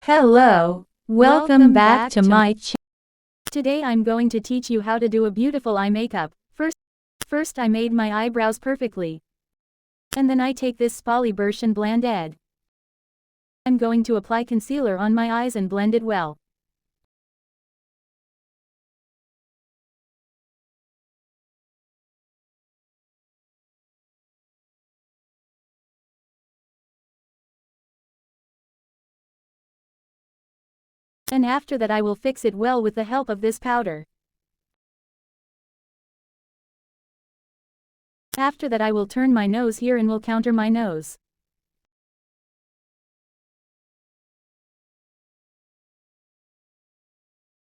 Hello, welcome back to my channel. Today I'm going to teach you how to do a beautiful eye makeup. First I made my eyebrows perfectly. And then I take this 𝗕𝗂𝘂𝘂𝗶𝗳𝘂𝗹 and blend it. I'm going to apply concealer on my eyes and blend it well. And after that I will fix it well with the help of this powder. After that I will turn my nose here and will counter my nose.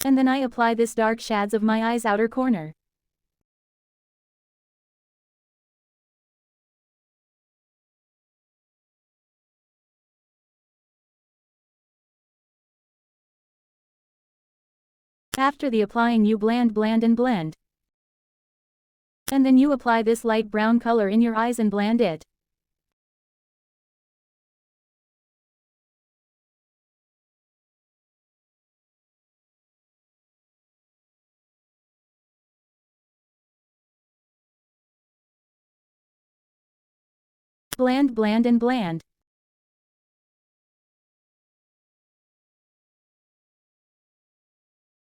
And then I apply this dark shads of my eyes outer corner. After the applying you blend and blend. And then you apply this light brown color in your eyes and blend it. Blend and blend.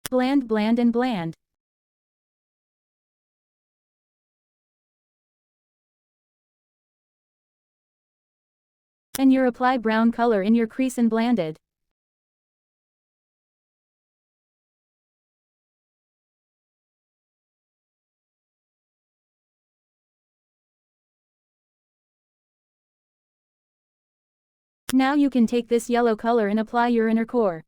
Blend and blend. And you apply brown color in your crease and blend it. Now you can take this yellow color and apply your inner core.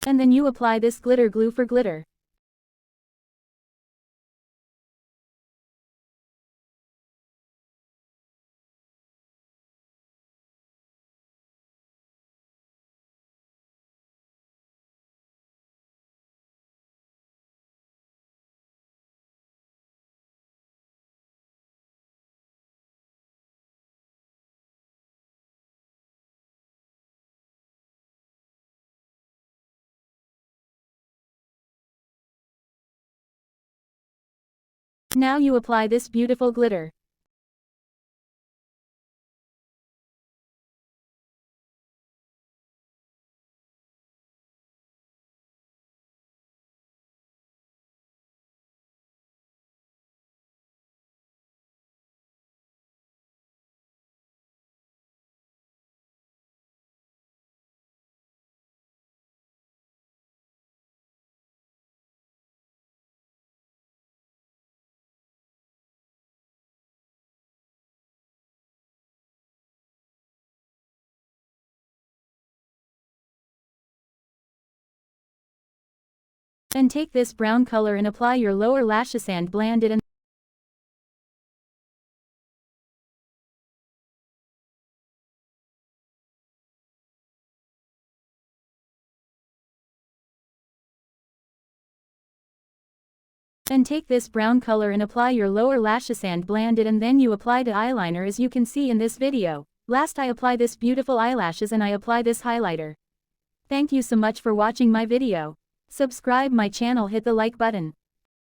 And then you apply this glitter glue for glitter. Now you apply this beautiful glitter. And take this brown color and apply your lower lashes and blend it and take this brown color and apply your lower lashes and blend it, and then you apply the eyeliner as you can see in this video. Last I apply this beautiful eyelashes and I apply this highlighter. Thank you so much for watching my video. Subscribe my channel, hit the like button.